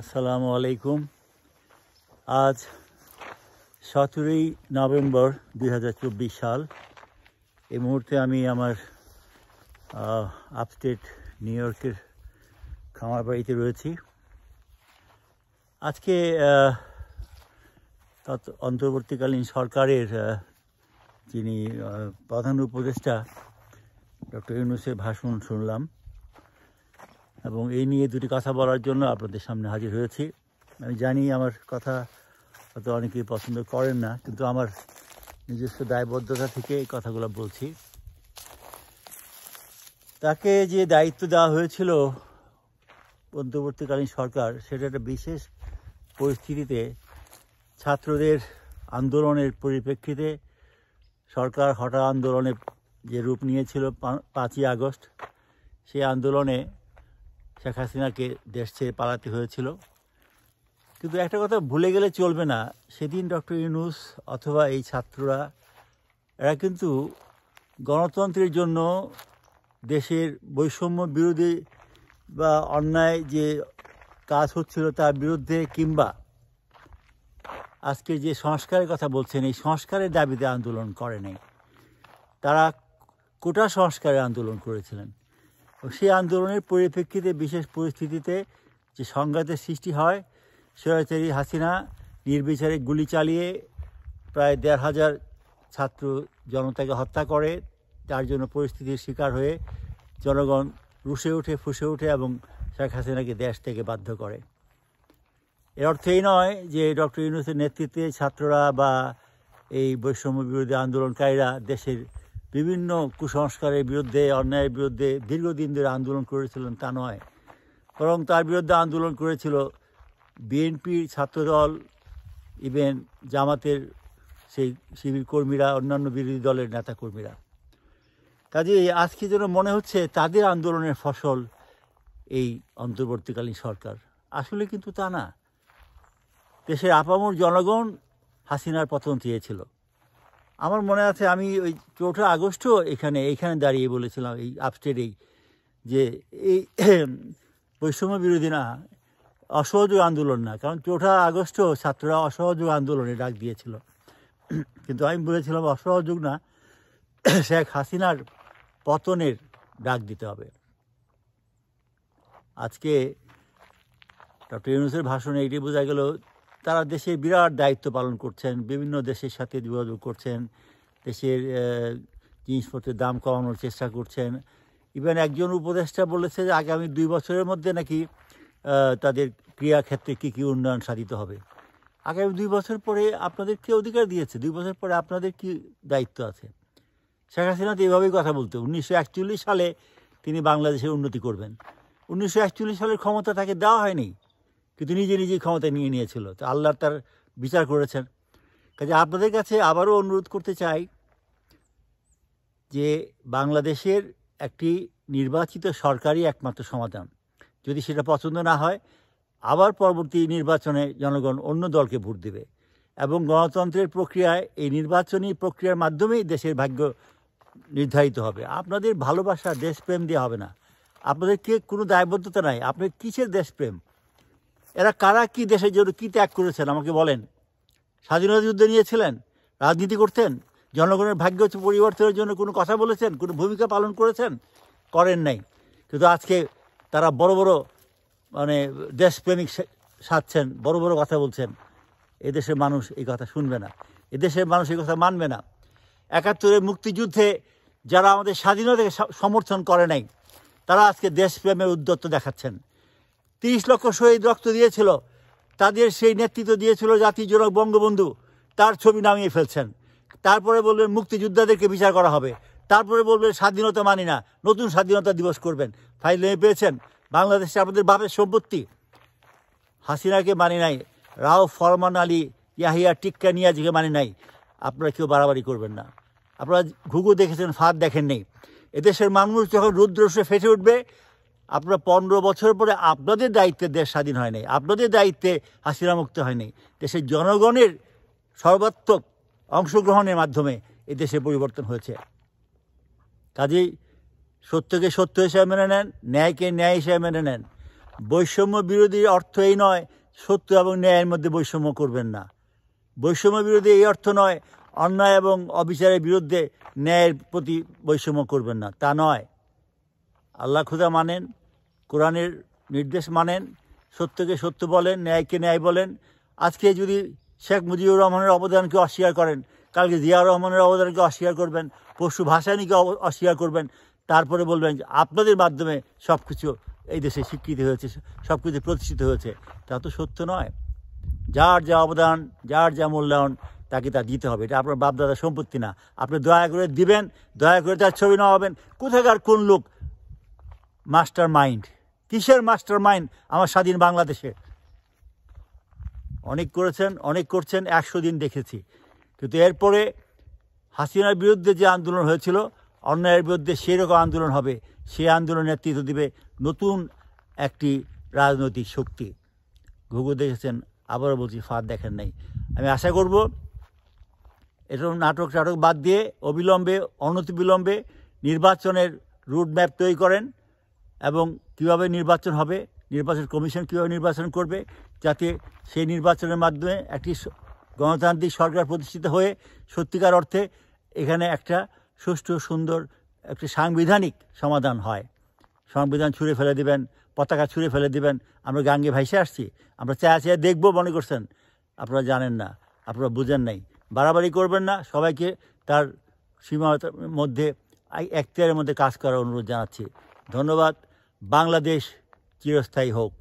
আসসালামু আলাইকুম। আজ 17ই নভেম্বর 2024 সাল। এই মুহূর্তে আমি আমার আপস্টেট নিউ ইয়র্কের খামার বাড়িতে রয়েছি। আজকে অন্তর্বর্তীকালীন সরকারের যিনি প্রধান উপদেষ্টা ডক্টর ইউনূসের ভাষণ শুনলাম এবং এই নিয়ে দুটি কথা বলার জন্য আপনাদের সামনে হাজির হয়েছি। আমি জানি আমার কথা হয়তো অনেকেই পছন্দ করেন না, কিন্তু আমার নিজস্ব দায়বদ্ধতা থেকে এই কথাগুলো বলছি। তাকে যে দায়িত্ব দেওয়া হয়েছিল অন্তর্বর্তীকালীন সরকার, সেটা একটা বিশেষ পরিস্থিতিতে ছাত্রদের আন্দোলনের পরিপ্রেক্ষিতে সরকার হঠাৎ আন্দোলনে যে রূপ নিয়েছিল 5ই আগস্ট, সেই আন্দোলনে শেখ হাসিনাকে দেশ ছেড়ে পালাতে হয়েছিল। কিন্তু একটা কথা ভুলে গেলে চলবে না, সেদিন ডক্টর ইউনূস অথবা এই ছাত্ররা এরা কিন্তু গণতন্ত্রের জন্য, দেশের বৈষম্য বিরোধী বা অন্যায় যে কাজ হচ্ছিল তার বিরুদ্ধে, কিংবা আজকে যে সংস্কারের কথা বলছেন এই সংস্কারের দাবিতে আন্দোলন করে নাই। তারা কোটা সংস্কারের আন্দোলন করেছিলেন। সেই আন্দোলনের পরিপ্রেক্ষিতে বিশেষ পরিস্থিতিতে যে সংঘাতের সৃষ্টি হয়, স্বৈরাচারী হাসিনা নির্বিচারে গুলি চালিয়ে প্রায় 1,500 ছাত্র জনতাকে হত্যা করে। তার জন্য পরিস্থিতির শিকার হয়ে জনগণ রুষে উঠে ফুঁসে ওঠে এবং শেখ হাসিনাকে দেশ থেকে বাধ্য করে। এর অর্থ এই নয় যে ডক্টর ইউনূসের নেতৃত্বে ছাত্ররা বা এই বৈষম্য বিরোধী আন্দোলনকারীরা দেশের বিভিন্ন কুসংস্কারের বিরুদ্ধে, অন্যায়ের বিরুদ্ধে দীর্ঘদিন ধরে আন্দোলন করেছিলেন, তা নয়। বরং তার বিরুদ্ধে আন্দোলন করেছিল বিএনপির ছাত্রদল, ইভেন জামাতের সেই শিবির কর্মীরা, অন্যান্য বিরোধী দলের নেতাকর্মীরা। কাজেই আজকে যেন মনে হচ্ছে তাদের আন্দোলনের ফসল এই অন্তর্বর্তীকালীন সরকার। আসলে কিন্তু তা না। দেশের আপামর জনগণ হাসিনার পতন চেয়েছিল। আমার মনে আছে আমি ওই 4 আগস্টও এইখানে দাঁড়িয়ে বলেছিলাম, এই আপস্টেটেই, যে এই বৈষম্য বিরোধী না, অসহযোগ আন্দোলন না। কারণ 4 আগস্টও ছাত্ররা অসহযোগ আন্দোলনে ডাক দিয়েছিল, কিন্তু আমি বলেছিলাম অসহযোগ না, শেখ হাসিনার পতনের ডাক দিতে হবে। আজকে ডক্টর ইউনূসের ভাষণে এটি বোঝা গেল তারা দেশের বিরাট দায়িত্ব পালন করছেন, বিভিন্ন দেশের সাথে যোগাযোগ করছেন, দেশের জিনিসপত্রের দাম কমানোর চেষ্টা করছেন। ইভেন একজন উপদেষ্টা বলেছে যে আগামী 2 বছরের মধ্যে নাকি তাদের ক্রিয়াক্ষেত্রে কী কী উন্নয়ন সাধিত হবে। আগামী 2 বছর পরে আপনাদের কে অধিকার দিয়েছে? 2 বছর পরে আপনাদের কি দায়িত্ব আছে? শেখ হাসিনা তো এইভাবেই কথা বলতো। 1941 সালে তিনি বাংলাদেশের উন্নতি করবেন। 1941 সালের ক্ষমতা তাকে দেওয়া হয়নি, কিন্তু নিজেই ক্ষমতা নিয়ে নিয়েছিল। তো আল্লাহ তার বিচার করেছেন। কাজে আপনাদের কাছে আবারও অনুরোধ করতে চাই যে বাংলাদেশের একটি নির্বাচিত সরকারই একমাত্র সমাধান। যদি সেটা পছন্দ না হয়, আবার পরবর্তী নির্বাচনে জনগণ অন্য দলকে ভোট দেবে এবং গণতন্ত্রের প্রক্রিয়ায়, এই নির্বাচনী প্রক্রিয়ার মাধ্যমেই দেশের ভাগ্য নির্ধারিত হবে। আপনাদের ভালোবাসা, দেশপ্রেম দিয়ে হবে না। আপনাদের কোনো দায়বদ্ধতা নাই। আপনাদের কিসের দেশপ্রেম? এরা কারা কি দেশের জন্য কী ত্যাগ করেছেন আমাকে বলেন। স্বাধীনতা যুদ্ধে নিয়েছিলেন, রাজনীতি করতেন, জনগণের ভাগ্য পরিবর্তনের জন্য কোনো কথা বলেছেন, কোনো ভূমিকা পালন করেছেন? করেন নাই। কিন্তু আজকে তারা বড় বড় দেশপ্রেমিক সাজছেন, বড় বড় কথা বলছেন। এদেশের মানুষ এই কথা শুনবে না, এদেশের মানুষ এই কথা মানবে না। 71-এর মুক্তিযুদ্ধে যারা আমাদের স্বাধীনতাকে সমর্থন করে নাই, তারা আজকে দেশপ্রেমের উদ্যত্ত দেখাচ্ছেন। 30 লক্ষ শহীদ রক্ত দিয়েছিল, তাদের সেই নেতৃত্ব দিয়েছিল জাতির জনক বঙ্গবন্ধু। তার ছবি নামিয়ে ফেলছেন। তারপরে বলবেন মুক্তিযোদ্ধাদেরকে বিচার করা হবে। তারপরে বলবেন স্বাধীনতা মানি না, নতুন স্বাধীনতা দিবস করবেন। ফাইল পেয়েছেন? বাংলাদেশে আমাদের বাপের সম্পত্তি। হাসিনাকে মানি নাই, রাও ফরমান আলী, ইয়াহিয়া টিক্কা নিয়াজিকে মানি নাই। আপনারা কেউ বাড়াবাড়ি করবেন না। আপনারা ঘুঘু দেখেছেন, ফাঁদ দেখেন নেই। এদেশের মানুষ যখন রুদ্রশ্বে ফেটে উঠবে, আপনারা 15 বছর পরে আপনাদের দায়িত্বে দেশ স্বাধীন হয় নাই, আপনাদের দায়িত্বে হাসিনা মুক্ত হয় নাই। দেশের জনগণের সর্বাত্মক অংশগ্রহণের মাধ্যমে এই দেশের পরিবর্তন হয়েছে। কাজেই সত্যকে সত্য হিসেবে মেনে নেন, ন্যায়কে ন্যায় হিসেবে মেনে নেন। বৈষম্য বিরোধী অর্থ এই নয় সত্য এবং ন্যায়ের মধ্যে বৈষম্য করবেন না। বৈষম্য বিরোধী এই অর্থ নয় অন্যায় এবং অবিচারের বিরুদ্ধে ন্যায়ের প্রতি বৈষম্য করবেন না, তা নয়। আল্লাহ খুদা মানেন, কোরআনের নির্দেশ মানেন, সত্যকে সত্য বলেন, ন্যায়কে ন্যায় বলেন। আজকে যদি শেখ মুজিবুর রহমানের অবদানকে অস্বীকার করেন, কালকে জিয়া রহমানের অবদানকে অস্বীকার করবেন, পরশু ভাসানীকে অস্বীকার করবেন, তারপরে বলবেন যে আপনাদের মাধ্যমে সব কিছু এই দেশে স্বীকৃতি হয়েছে, সব কিছু প্রতিষ্ঠিত হয়েছে। তা তো সত্য নয়। যার যা অবদান, যার যা মূল্যায়ন, তাকে তা দিতে হবে। এটা আপনার বাপদাদার সম্পত্তি না। আপনি দয়া করে দিবেন, দয়া করে তার ছবি নেওয়াবেন। কোথাকার কোন লোক মাস্টার মাইন্ড? কিসের মাস্টার মাইন্ড আমার স্বাধীন বাংলাদেশে? অনেক করেছেন, অনেক করছেন, 100 দিন দেখেছি। কিন্তু এরপরে হাসিনার বিরুদ্ধে যে আন্দোলন হয়েছিল, অন্যায়ের বিরুদ্ধে সেই রকম আন্দোলন হবে। সেই আন্দোলনের নেতৃত্ব দিবে নতুন একটি রাজনৈতিক শক্তি। ঘুঘু দেখেছেন, আবারও বলছি ফাঁদ দেখেন নাই। আমি আশা করব এরকম নাটক বাদ দিয়ে অবিলম্বে, অনতিবিলম্বে নির্বাচনের রুটম্যাপ তৈরি করেন এবং কীভাবে নির্বাচন হবে, নির্বাচন কমিশন কীভাবে নির্বাচন করবে, যাতে সেই নির্বাচনের মাধ্যমে একটি গণতান্ত্রিক সরকার প্রতিষ্ঠিত হয়ে সত্যিকার অর্থে এখানে একটা সুষ্ঠু সুন্দর একটি সাংবিধানিক সমাধান হয়। সংবিধান ছুঁড়ে ফেলে দিবেন, পতাকা ছুঁড়ে ফেলে দিবেন, আমরা গাঙ্গে ভাইসে আসছি, আমরা চেয়ে দেখবো মনে করছেন? আপনারা জানেন না, আপনারা বুঝেন নাই। বাড়াবাড়ি করবেন না, সবাইকে তার সীমার মধ্যে, এখতিয়ারের মধ্যে কাজ করার অনুরোধ জানাচ্ছি। ধন্যবাদ। বাংলাদেশ চিরস্থায়ী হোক।